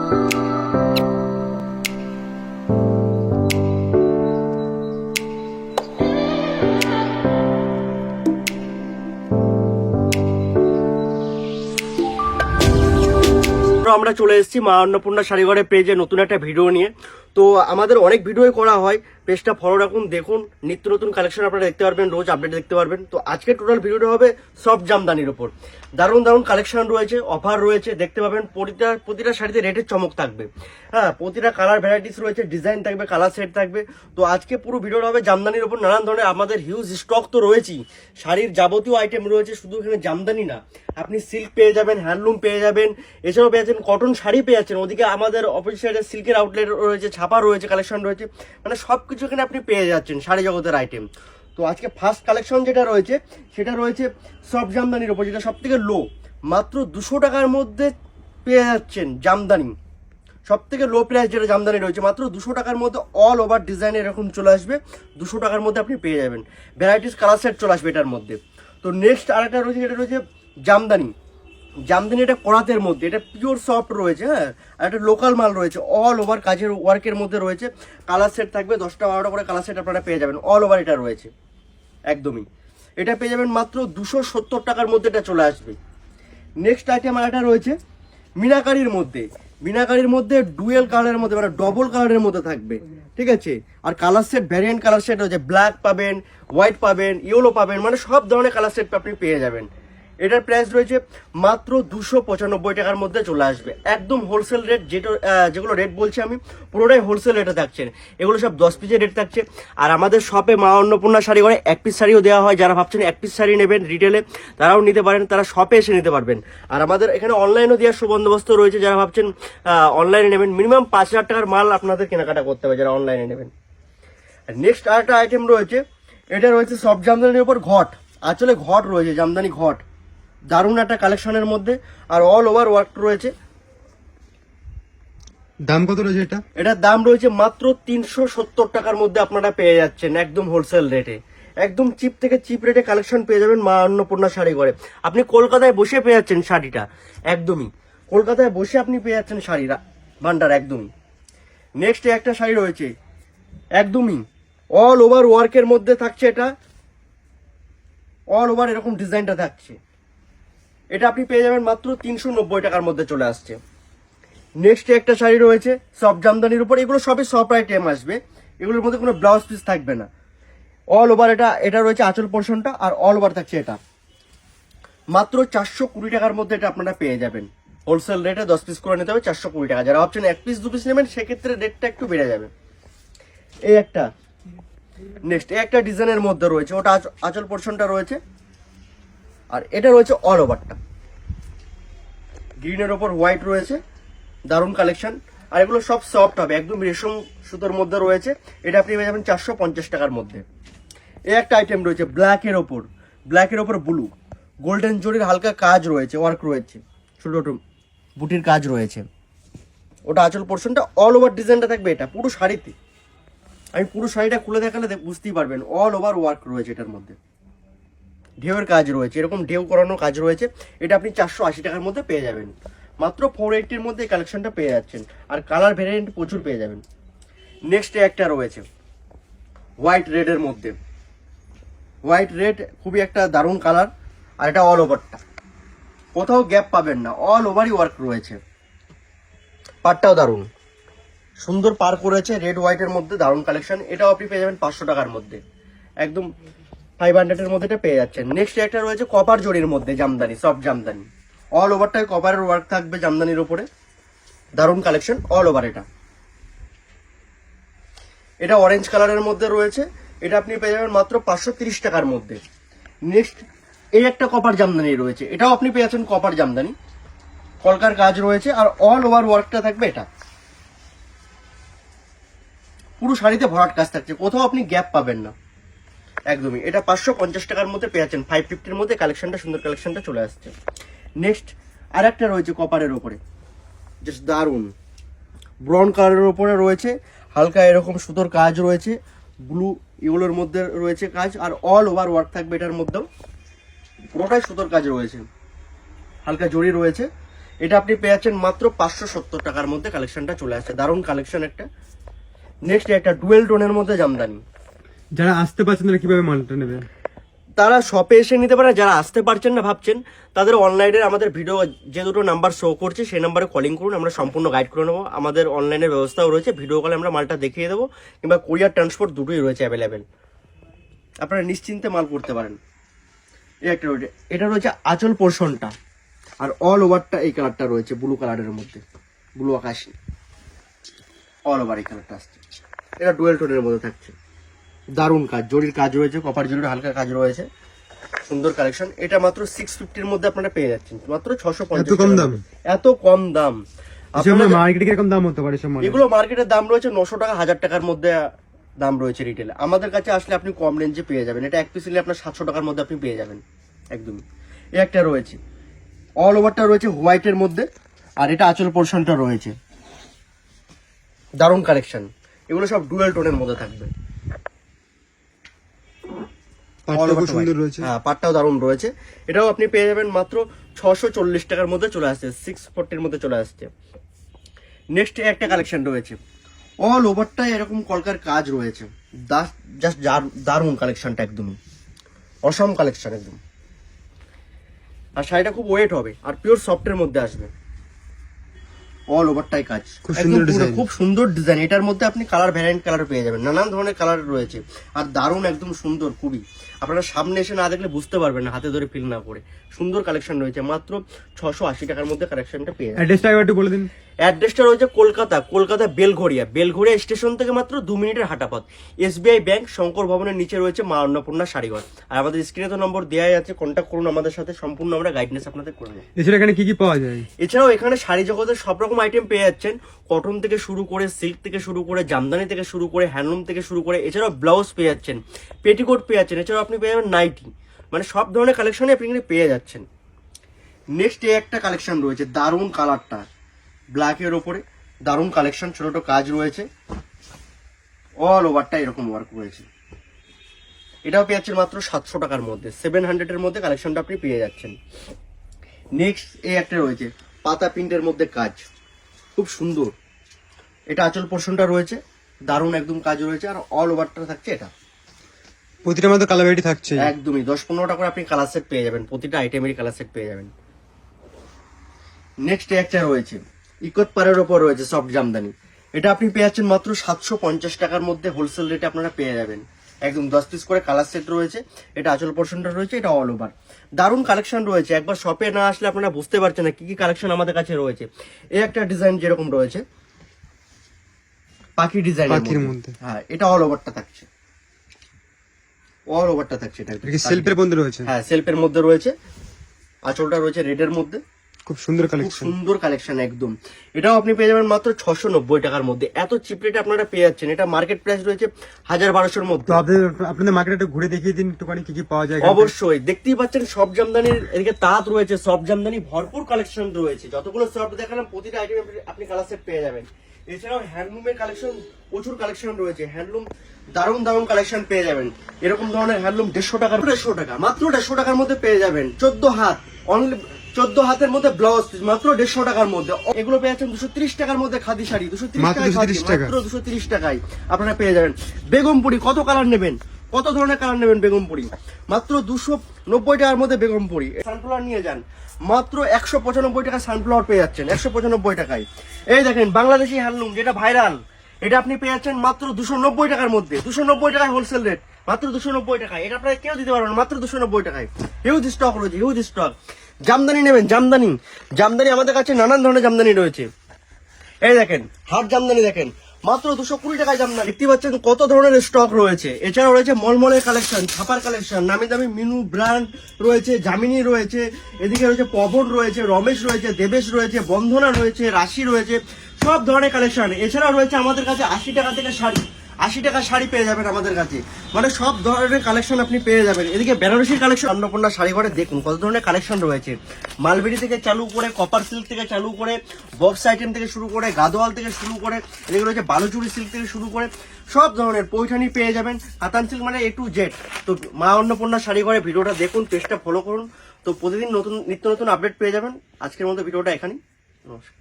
আমরা চলে এসেছি মা অন্নপূর্ণা শাড়িঘরের পেজে নতুন একটা ভিডিও নিয়ে। তো আমাদের অনেক ভিডিওই করা হয়, পেজটা ফলো রাখুন, দেখুন, নিত্য নতুন কালেকশন আপনারা দেখতে পারবেন, রোজ আপডেট দেখতে পারবেন। তো আজকে টোটাল ভিডিওটা হবে সফট জামদানির উপর। দারুণ দারুণ কালেকশন রয়েছে, অফার রয়েছে, দেখতে পাবেন। প্রতিটা শাড়িতে রেটের চমক থাকবে। হ্যাঁ, প্রতিটা কালার ভ্যারাইটিস রয়েছে, ডিজাইন থাকবে, কালার সেট থাকবে। তো আজকে পুরো ভিডিওটা হবে জামদানির উপর। নানান ধরনের আমাদের হিউজ স্টক তো রয়েছেই, শাড়ির যাবতীয় আইটেম রয়েছে। শুধু এখানে জামদানি না, আপনি সিল্ক পেয়ে যাবেন, হ্যান্ডলুম পেয়ে যাবেন, এছাড়াও পেয়ে যাচ্ছেন কটন শাড়ি পেয়ে যাচ্ছেন। ওদিকে আমাদের অপোজিট সাইডে সিল্কের আউটলেট রয়েছে, ছাপা রয়েছে, কালেকশন রয়েছে, মানে সব কিছু এখানে আপনি পেয়ে যাচ্ছেন শাড়ি জগতের আইটেম। তো আজকে ফার্স্ট কালেকশন যেটা রয়েছে সেটা রয়েছে সফট জামদানির উপর, যেটা সব থেকে লো, মাত্র 200 টাকার মধ্যে পেয়ে যাচ্ছেন জামদানি। সব থেকে লো প্রাইস যেটা জামদানি রয়েছে, মাত্র 200 টাকার মধ্যে অল ওভার ডিজাইন এরকম চলে আসবে। 200 টাকার মধ্যে আপনি পেয়ে যাবেন, ভ্যারাইটিস কালার সেট চলে আসবে এটার মধ্যে। তো নেক্সট আরেকটা রয়েছে, যেটা রয়েছে জামদানি। জামদানি এটা করাতের মধ্যে, এটা পিওর সফট রয়েছে। হ্যাঁ, আর একটা লোকাল মাল রয়েছে, অল ওভার কাজের ওয়ার্কের মধ্যে রয়েছে। কালার সেট থাকবে 10টা 12টা করে কালার সেট আপনারা পেয়ে যাবেন, অল ওভার এটা রয়েছে একদমই। এটা পেয়ে যাবেন মাত্র 270 টাকার মধ্যে, এটা চলে আসবে। নেক্সট আইটেম আর একটা রয়েছে মিনাকারির মধ্যে। মিনাকারির মধ্যে ডুয়েল কালারের মধ্যে, মানে ডবল কালারের মধ্যে থাকবে, ঠিক আছে। আর colour set, variant colour set রয়েছে, ব্ল্যাক পাবেন, হোয়াইট পাবেন, ইয়েলো পাবেন, মানে সব ধরনের কালার সেট আপনি পেয়ে যাবেন। এটার প্রাইস রয়েছে মাত্র 295 টাকার মধ্যে চলে আসবে, একদম হোলসেল রেট। যেগুলো রেট বলছি আমি, পুরোটাই হোলসেল রেটে থাকছে। এগুলো সব 10 পিসের রেট থাকছে। আর আমাদের শপে মা অন্নপূর্ণা শাড়ি ঘরে 1 পিস শাড়িও দেওয়া হয়। যারা ভাবছেন 1 পিস শাড়ি নেবেন রিটেলে, তারাও নিতে পারেন, তারা শপে এসে নিতে পারবেন। আর আমাদের এখানে অনলাইনও দেওয়ার সুবন্দোবস্ত রয়েছে। যারা ভাবছেন অনলাইনে নেবেন, মিনিমাম 5000 টাকার মাল আপনাদের কেনাকাটা করতে হবে যারা অনলাইনে নেবেন। নেক্সট আরেকটা আইটেম রয়েছে, এটা রয়েছে সফট জামদানির উপর ঘট। আসলে ঘট রয়েছে, জামদানি ঘট, দারুণ একটা কালেকশনের মধ্যে, আর অল ওভার ওয়ার্ক রয়েছে। দাম কত রয়েছে এটা? এটার দাম রয়েছে মাত্র 370 টাকার মধ্যে আপনারা পেয়ে যাচ্ছেন, একদম হোলসেল রেটে, একদম চিপ থেকে চিপ রেটে কালেকশন পেয়ে যাবেন মা অন্নপূর্ণা শাড়ি ঘরে। আপনি কলকাতায় বসে পেয়ে যাচ্ছেন শাড়িটা, একদমই কলকাতায় বসে আপনি পেয়ে যাচ্ছেন শাড়িরা ভান্ডার, একদমই। নেক্সট একটা শাড়ি রয়েছে, একদমই অল ওভার ওয়ার্কের মধ্যে থাকছে। এটা অল ওভার এরকম ডিজাইনটা থাকছে। এটা আপনি পেয়ে যাবেন মাত্র 390 টাকার মধ্যে চলে আসছে। নেক্সট একটা শাড়ি রয়েছে সফট জামদানির উপর। এগুলো সবই সফট আইটেম আসবে, এগুলোর মধ্যে কোনো ব্লাউজ পিস থাকবে না। অল ওভার এটা রয়েছে আঁচল পোর্শনটা, আর অল ওভার থাকছে এটা। মাত্র 420 টাকার মধ্যে এটা আপনারা পেয়ে যাবেন, হোলসেল রেটে 10 পিস করে নিতে হবে 420 টাকা। যারা ভাবছেন 1 পিস 2 পিস নেবেন, সেক্ষেত্রে রেটটা একটু বেড়ে যাবে। এই একটা নেক্সট একটা ডিজাইনের মধ্যে রয়েছে, ওটা আঁচল পোর্শনটা রয়েছে, আর এটা রয়েছে অল ওভারটা। গ্রিনের ওপর হোয়াইট রয়েছে, দারুণ কালেকশন। আর এগুলো সব সফট হবে, একদম রেশম সুতোর মধ্যে রয়েছে। এটা আপনি পেয়ে যাবেন 450 টাকার মধ্যে। এই একটা আইটেম রয়েছে ব্ল্যাকের ওপর ব্লু, গোল্ডেন জরির হালকা কাজ রয়েছে, ওয়ার্ক রয়েছে, ছোট ছোট বুটির কাজ রয়েছে। ওটা আঁচল পোর্শনটা, অল ওভার ডিজাইনটা থাকবে এটা পুরো শাড়িতে। আমি পুরো শাড়িটা খুলে দেখালে বুঝতেই পারবেন, অল ওভার ওয়ার্ক রয়েছে এটার মধ্যে। ঢেউয়ের কাজ রয়েছে, এরকম ঢেউ করানোর কাজ রয়েছে। এটা আপনি 480 টাকার মধ্যে পেয়ে যাবেন, মাত্র 480-র মধ্যে এই কালেকশনটা পেয়ে যাচ্ছেন। আর কালার ভ্যারিয়েন্ট প্রচুর পেয়ে যাবেন। নেক্সট একটা রয়েছে হোয়াইট রেডের মধ্যে। হোয়াইট রেড খুবই একটা দারুণ কালার, আর এটা অল ওভারটা, কোথাও গ্যাপ পাবেন না, অল ওভারই ওয়ার্ক রয়েছে। পারটাও দারুণ সুন্দর পার করেছে, রেড হোয়াইটের মধ্যে দারুণ কালেকশন। এটাও আপনি পেয়ে যাবেন 500 টাকার মধ্যে, একদম 500-এর মধ্যে এটা পেয়ে যাচ্ছেন। নেক্সট একটা রয়েছে কপার জরির মধ্যে জামদানি, সফট জামদানি, অল ওভারটাই কপারের ওয়ার্ক থাকবে জামদানির উপরে, দারুণ কালেকশন অল ওভার। এটা অরেঞ্জ কালারের মধ্যে রয়েছে, এটা আপনি পেয়ে যাবেন মাত্র 530 টাকার মধ্যে। নেক্সট এই একটা কপার জামদানি রয়েছে, এটাও আপনি পেয়ে যাচ্ছেন কপার জামদানি, কলকার কাজ রয়েছে, আর অল ওভার ওয়ার্কটা থাকবে। এটা পুরো শাড়িতে ভরাট কাজ থাকছে, কোথাও আপনি গ্যাপ পাবেন না, একদমই। এটা 550 টাকার মধ্যে পেয়ে যাচ্ছেন, 550-র মধ্যে কালেকশনটা, সুন্দর কালেকশনটা চলে আসছে। নেক্সট আর একটা রয়েছে কপারের ওপরে, জাস্ট দারুণ ব্রাউন কালারের ওপরে রয়েছে, হালকা এরকম সুতোর কাজ রয়েছে, ব্লু এগুলোর মধ্যে রয়েছে কাজ, আর অল ওভার ওয়ার্ক থাকবে এটার মধ্যেও, পুরোটাই সুতোর কাজ রয়েছে, হালকা জড়ি রয়েছে। এটা আপনি পেয়ে যাচ্ছেন মাত্র 570 টাকার মধ্যে। কালেকশনটা চলে আসছে, দারুণ কালেকশন একটা। নেক্সট একটা ডুয়েল টোনের মধ্যে জামদানি। যারা আসতে পারছেন তারা কিভাবে মালটা নেবে? তারা শপে এসে নিতে পারে। যারা আসতে পারছেন না ভাবছেন, তাদের অনলাইনে আমাদের ভিডিও যে দুটো নাম্বার শো করছে সেই নাম্বারে কলিং করুন, আমরা সম্পূর্ণ গাইড করে নেবো। আমাদের অনলাইনের ব্যবস্থাও রয়েছে, ভিডিও কলে আমরা মালটা দেখিয়ে দেবো, কিংবা কুরিয়ার ট্রান্সপোর্ট দুটোই রয়েছে অ্যাভেলেবেল। আপনারা নিশ্চিন্তে মাল করতে পারেন। এই একটা রয়েছে, এটা রয়েছে আঁচল পোর্শনটা, আর অল ওভারটা এই কালারটা রয়েছে ব্লু কালারের মধ্যে, ব্লু আকাশি অল ওভার এই কালারটা আসছে। এটা ডুয়েল টোনের মধ্যে থাকছে, দারুণ কাজ, জরির কাজ রয়েছে, কপার জরির হালকা কাজ রয়েছে, সুন্দর কালেকশন। এটা মাত্র 650 এর মধ্যে আপনারা পেয়ে যাচ্ছেন, মাত্র 650। এত কম দাম? এত কম দাম। মার্কেটে কিরকম দাম হতে পারে সব মাল? এগুলো মার্কেটের দাম রয়েছে 900 টাকা, 1000 টাকার মধ্যে দাম রয়েছে রিটেলে। আমাদের কাছে আসলে আপনি কম রেঞ্জে পেয়ে যাবেন। এটা এক পিস নিলে আপনার 700 টাকার মধ্যে আপনি পেয়ে যাবেন একদমই। এই একটা রয়েছে, অল ওভারটা রয়েছে হোয়াইটের মধ্যে, আর এটা আঁচল পোর্শনটা রয়েছে, দারুণ কালেকশন। এগুলো সব ডুয়েল টোনের মধ্যে থাকবে। হ্যাঁ, পাটটাও দারুণ রয়েছে। এটাও আপনি পেয়ে যাবেন মাত্র 640 টাকার মধ্যে চলে আসছে, 640 মধ্যে চলে আসছে। নেক্সট একটা কালেকশন রয়েছে, অল ওভারটাই এরকম কলকার কাজ রয়েছে, জাস্ট দারুণ কালেকশনটা, একদমই অসম কালেকশন একদম। আর শাড়িটা খুব ওয়েট হবে, আর পিওর সফটের মধ্যে আসবে, অল ওভারটাই কাজ, খুব সুন্দর ডিজাইন। এটার মধ্যে আপনি কালার ভ্যারিয়েন্ট কালার পেয়ে যাবেন, নানান ধরনের কালার রয়েছে, আর দারুণ একদম সুন্দর খুবই। আপনারা সামনে এসে না দেখলে বুঝতে পারবেন না, হাতে ধরে ফিল না করে। সুন্দর কালেকশন রয়েছে, মাত্র 680 টাকার মধ্যে কালেকশনটা পেয়ে যাবেন। অ্যাড্রেসটা একটু বলে দিন। অ্যাড্রেসটা রয়েছে কলকাতা বেলঘড়িয়া স্টেশন থেকে মাত্র 2 মিনিটের হাঁটা পথ। SBI ব্যাংক শঙ্কর ভবনের নিচে রয়েছে মা অন্নপূর্ণা শাড়িঘর। আর আমাদের স্ক্রিনে তো নম্বর দেওয়াই আছে, কন্ট্যাক্ট করুন আমাদের সাথে, সম্পূর্ণ আমরা গাইডনেস আপনাদের করে দেবো। এছাড়া এখানে কি কি পাওয়া যায়? এছাড়াও এখানে শাড়ি জগতের সব রকম আইটেম পেয়ে যাচ্ছেন, কটন থেকে শুরু করে, সিল্ক থেকে শুরু করে, জামদানি থেকে শুরু করে, হ্যান্ডলুম থেকে শুরু করে। এছাড়াও ব্লাউজ পেয়ে যাচ্ছেন, পেটিকোট পেয়ে যাচ্ছেন, এছাড়াও আপনি পেয়ে যাবেন নাইটি, মানে সব ধরনের কালেকশনই আপনি এখানে পেয়ে যাচ্ছেন। নেক্সট একটা কালেকশন রয়েছে, দারুণ কালারটা, ব্ল্যাকের ওপরে দারুণ কালেকশন, ছোট ছোট কাজ রয়েছে, অল ওভারটা এরকম ওয়ার্ক রয়েছে। এটাও পেয়ে যাচ্ছেন মাত্র 700 টাকার মধ্যে, 700 এর মধ্যে কালেকশনটা আপনি পেয়ে যাচ্ছেন। নেক্সট এই একটা রয়েছে, পাতা প্রিন্টের মধ্যে কাজ, খুব সুন্দর। এটা আঁচল পোর্শনটা রয়েছে, দারুণ একদম কাজ রয়েছে, আর অল ওভারটা থাকছে। এটা প্রতিটার মধ্যে কালার ভ্যারাইটি থাকছে, একদমই 10-15টা করে আপনি কালার সেট পেয়ে যাবেন, প্রতিটা আইটেমেরই কালার সেট পেয়ে যাবেন। নেক্সট একটা রয়েছে, ইকত পারের ওপর রয়েছে সফট জামদানি। এটা আপনি পেয়ে যাচ্ছেন মাত্র 750 টাকার মধ্যে, হোলসেল রেটে আপনারা পেয়ে যাবেন। একদম 10 পিস করে কালার সেট রয়েছে, এটা আঁচল পোর্শনটা রয়েছে, এটা অল ওভার, দারুণ কালেকশন রয়েছে। একবার শপে না আসলে আপনারা বুঝতে পারছেন না কি কি কালেকশন আমাদের কাছে রয়েছে। এই একটা ডিজাইন যেরকম রয়েছে, পাখি ডিজাইন, পাখির মধ্যে, হ্যাঁ, এটা অল ওভারটা থাকছে, অল ওভারটা থাকছে। এটা সেলফের মধ্যে রয়েছে, হ্যাঁ, সেলফের মধ্যে রয়েছে, আঁচলটা রয়েছে রেডের মধ্যে, খুব সুন্দর কালেকশন, সুন্দর কালেকশন একদম। এটাও আপনি পেয়ে যাবেন মাত্র 690 টাকার মধ্যে, এত চিপ রেটে আপনারা পেয়ে যাচ্ছেন। এটা মার্কেট প্রাইস রয়েছে 1000-1200 মধ্যে। আপনাদের মার্কেটে ঘুরে দেখিয়ে দিন একটুখানি কি কি পাওয়া যায়। অবশ্যই, দেখতেই পাচ্ছেন সব জামদানির এদিকে তাঁত রয়েছে, সব জামদানি ভরপুর কালেকশন রয়েছে। যতগুলো সব দেখালাম প্রতিটা আইটেম আপনি কালার সেট পেয়ে যাবেন। এছাড়াও হ্যান্ডলুমের কালেকশন প্রচুর কালেকশন রয়েছে, হ্যান্ডলুম দারুণ দারুণ কালেকশন পেয়ে যাবেন। এরকম ধরনের হ্যান্ডলুম 150 টাকা, মাত্র 150 টাকার মধ্যে পেয়ে যাবেন। 14 হাত অনলি, 14 হাতের মধ্যে ব্লাউজ পিস মাত্র 150 টাকার মধ্যে। এগুলো পেয়ে যাচ্ছেন 230 টাকার মধ্যে, খাদি শাড়ি 230 টাকায়, মাত্র 230 টাকায় আপনারা পেয়ে যাবেন। বেগমপুরি কত কালার নেবেন, কত ধরনের কালার নেবেন বেগমপুরি, মাত্র 290 টাকার মধ্যে বেগমপুরি। সানফ্লাওয়ার নিয়ে যান, মাত্র 195 টাকা সানফ্লাওয়ার পেয়ে যাচ্ছেন, 195 টাকায়। এই দেখেন বাংলাদেশি হ্যান্ডলুম যেটা ভাইরাল, এটা আপনি পেয়ে যাচ্ছেন মাত্র 290 টাকার মধ্যে, 290 টাকায় হোলসেল রেট, মাত্র 290 টাকায়। এটা আপনারা কেউ দিতে পারবেন মাত্র 290 টাকায়। হিউজ স্টক রয়েছে, হিউজ স্টক। জামদানি নেবেন, জামদানি আমাদের কাছে নানান ধরনের জামদানি রয়েছে। এই দেখেন হাট জামদানি, দেখেন মাত্র 220 টাকায় জামদানি। দেখতে পাচ্ছেন কত ধরনের স্টক রয়েছে। এছাড়াও রয়েছে মলমলের কালেকশন, ছাপার কালেকশন, নামি দামি মিনু ব্র্যান্ড রয়েছে, জামিনী রয়েছে, এদিকে রয়েছে পবন রয়েছে, রমেশ রয়েছে, দেবেশ রয়েছে, বন্ধনা রয়েছে, রাশি রয়েছে, সব ধরনের কালেকশন। এছাড়াও রয়েছে আমাদের কাছে 80 টাকা থেকে শাড়ি, 80 টাকা শাড়ি পেয়ে যাবেন আমাদের কাছে, মানে সব ধরনের কালেকশন আপনি পেয়ে যাবেন। এদিকে বেনারসির কালেকশন, অন্নপূর্ণা শাড়ি ঘরে দেখুন কত ধরনের কালেকশন রয়েছে। মালবেরি থেকে চালু করে, কপার সিল্ক থেকে চালু করে, বক্স আইটেম থেকে শুরু করে, গাদোয়াল থেকে শুরু করে, এদিকে রয়েছে বালুচুরি সিল্ক থেকে শুরু করে, সব ধরনের পৈঠানি পেয়ে যাবেন। হাতান সিল্ক মানে A to Z। তো মা অন্নপূর্ণা শাড়ি ঘরে ভিডিওটা দেখুন, পেজটা ফলো করুন। তো তো প্রতিদিন নিত্য নতুন আপডেট পেয়ে যাবেন। আজকের মতো ভিডিওটা এখানেই, নমস্কার।